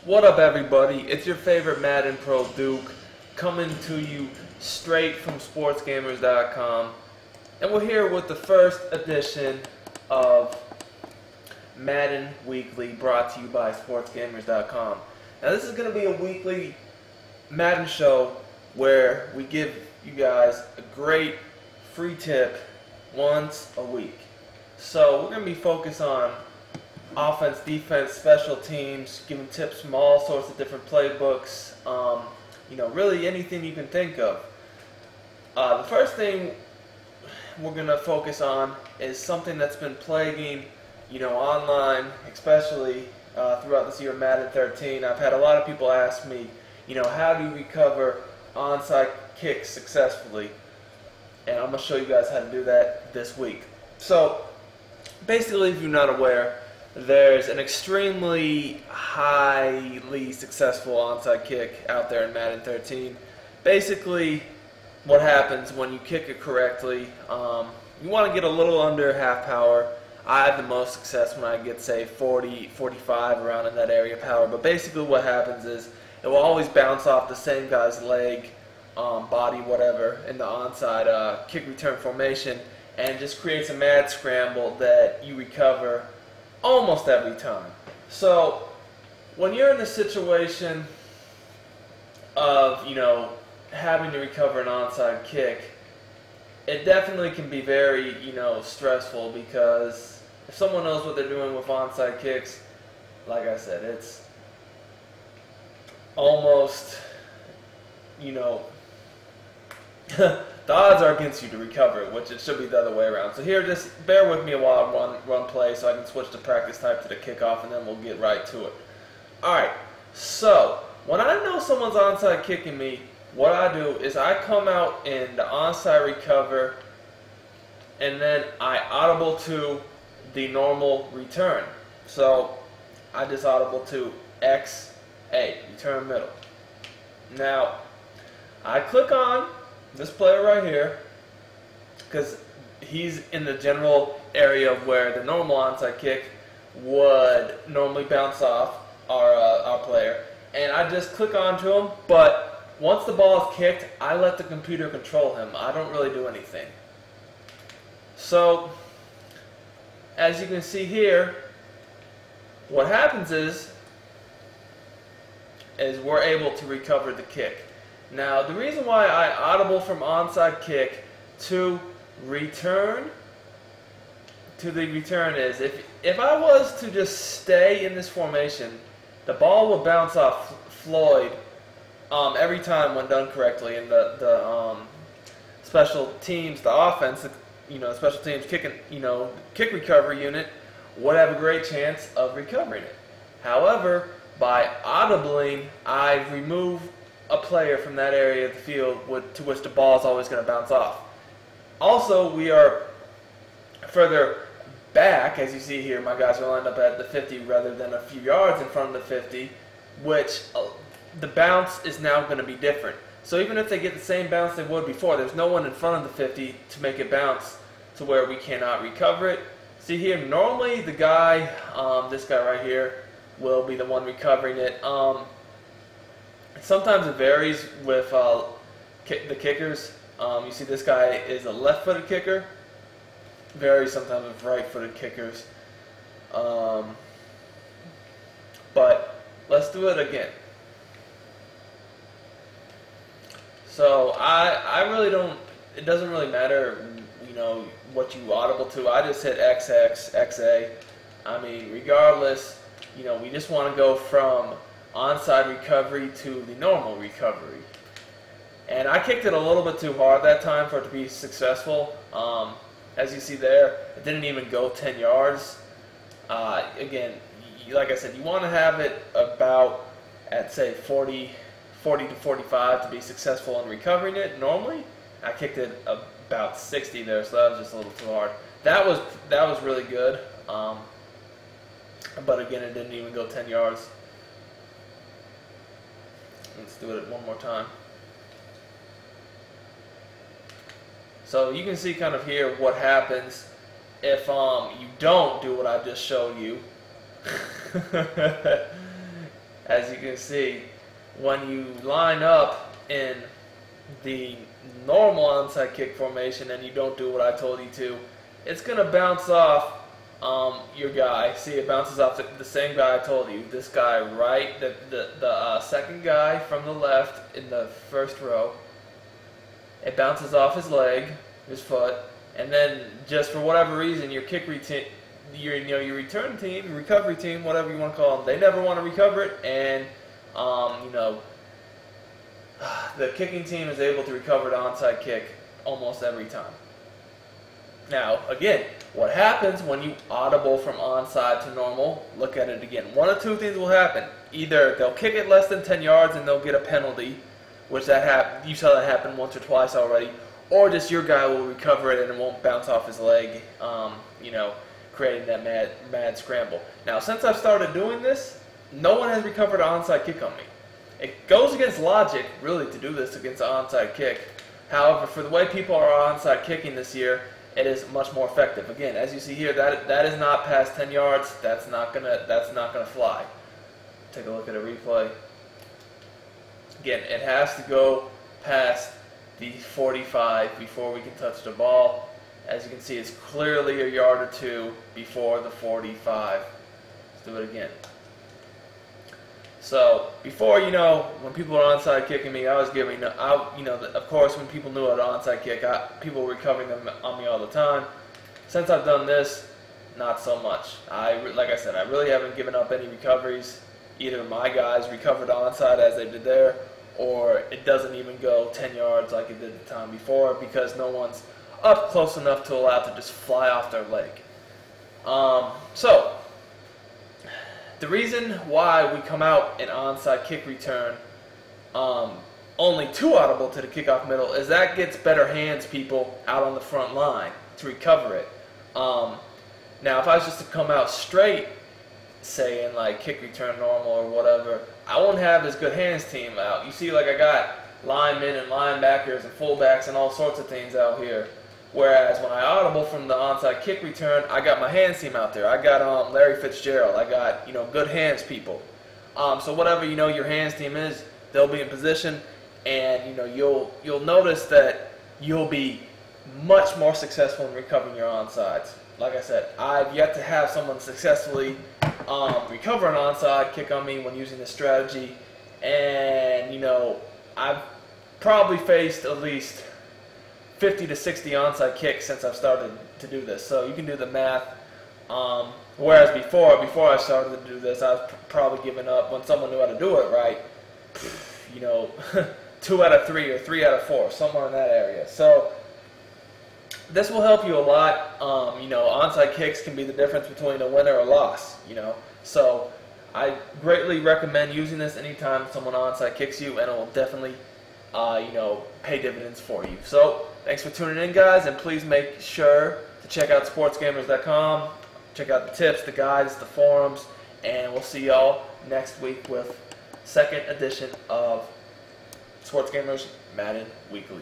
What up, everybody? It's your favorite Madden Pro Duke coming to you straight from Sportsgamerz.com, and we're here with the first edition of Madden Weekly, brought to you by Sportsgamerz.com. Now, this is going to be a weekly Madden show where we give you guys a great free tip once a week. So we're going to be focused on offense, defense, special teams, giving tips from all sorts of different playbooks, really anything you can think of. The first thing we're going to focus on is something that's been plaguing, online, especially throughout this year of Madden 13. I've had a lot of people ask me, how do you recover onside kicks successfully? And I'm going to show you guys how to do that this week. So, basically, if you're not aware, there's an extremely highly successful onside kick out there in Madden 13. Basically, what happens when you kick it correctly, you want to get a little under half power. I have the most success when I get, say, 40, 45, around in that area power. But basically what happens is it will always bounce off the same guy's leg, body, whatever, in the onside kick return formation, and just creates a mad scramble that you recover almost every time. So when you're in the situation of, having to recover an onside kick, it definitely can be very, stressful, because if someone knows what they're doing with onside kicks, like I said, it's almost, the odds are against you to recover it, which it should be the other way around. So here, just bear with me while I run play so I can switch the practice type to the kickoff, and then we'll get right to it. Alright, so when I know someone's onside kicking me, what I do is I come out in the onside recover, and then I audible to the normal return. So I just audible to XA, return middle. Now, I click on this player right here, because he's in the general area of where the normal onside kick would normally bounce off our player, and I just click onto him. But once the ball is kicked, I let the computer control him. I don't really do anything. So as you can see here, what happens is we're able to recover the kick. Now, the reason why I audible from onside kick to return to the return is if I was to just stay in this formation, the ball would bounce off Floyd every time when done correctly, and the special teams, the offense, special teams kicking, kick recovery unit would have a great chance of recovering it. However, by audibling, I remove a player from that area of the field to which the ball is always going to bounce off. Also, we are further back, as you see here. My guys are lined up at the 50 rather than a few yards in front of the 50, which the bounce is now going to be different. So even if they get the same bounce they would before, there's no one in front of the 50 to make it bounce to where we cannot recover it. See here, normally the guy, this guy right here, will be the one recovering it. Sometimes it varies with the kickers. You see this guy is a left-footed kicker. Varies sometimes with right-footed kickers. But let's do it again. So I really don't, it doesn't really matter, what you audible to. I just hit XX, XA. I mean, regardless, we just want to go from onside recovery to the normal recovery. And I kicked it a little bit too hard that time for it to be successful. As you see there, it didn't even go 10 yards. Again, like I said, you want to have it about at, say, 40 to 45 to be successful in recovering it. Normally, I kicked it about 60 there, so that was just a little too hard. That was really good. But again, it didn't even go 10 yards. Let's do it one more time. So you can see kind of here what happens if you don't do what I just showed you. as you can see, when you line up in the normal onside kick formation and you don't do what I told you to, it's going to bounce off your guy. See, it bounces off the same guy I told you. This guy right, the second guy from the left in the first row. It bounces off his leg, his foot, and then just for whatever reason, your kick return, your return team, recovery team, whatever you want to call them, they never want to recover it, and the kicking team is able to recover the onside kick almost every time. Now, again, what happens when you audible from onside to normal? Look at it again. One of two things will happen. Either they'll kick it less than 10 yards and they'll get a penalty, which you saw that happen once or twice already, or just your guy will recover it and it won't bounce off his leg, creating that mad scramble. Now, since I've started doing this, no one has recovered an onside kick on me. It goes against logic, really, to do this against an onside kick. However, for the way people are onside kicking this year, it is much more effective. Again, as you see here, that is not past 10 yards. That's not gonna fly. Take a look at a replay. Again, it has to go past the 45 before we can touch the ball. As you can see, it's clearly a yard or two before the 45. Let's do it again. So before, when people are onside kicking me, I was giving out, of course, when people knew how to onside kick, people were recovering them on me all the time. Since I've done this, not so much. Like I said, I really haven't given up any recoveries. Either my guys recovered onside as they did there, or it doesn't even go 10 yards like it did the time before because no one's up close enough to allow it to just fly off their leg. So the reason why we come out in onside kick return only two audible to the kickoff middle is that gets better hands people out on the front line to recover it. Now, if I was just to come out straight, say in like kick return normal or whatever, I won't have as good hands team out. You see, like I got linemen and linebackers and fullbacks and all sorts of things out here. Whereas when I audible from the onside kick return, I got my hands team out there. I got Larry Fitzgerald. I got good hands people. So whatever your hands team is, they'll be in position, and you'll notice that you'll be much more successful in recovering your onsides. Like I said, I've yet to have someone successfully recover an onside kick on me when using this strategy, and I've probably faced at least 50 to 60 onside kicks since I've started to do this. So you can do the math. Whereas before I started to do this, I was probably giving up when someone knew how to do it right. 2 out of 3 or 3 out of 4, somewhere in that area. So this will help you a lot. Onside kicks can be the difference between a win or a loss. So I greatly recommend using this anytime someone onside kicks you, and it will definitely pay dividends for you. So thanks for tuning in, guys, and please make sure to check out sportsgamerz.com. Check out the tips, the guides, the forums, and we'll see y'all next week with second edition of Sportsgamerz Madden Weekly.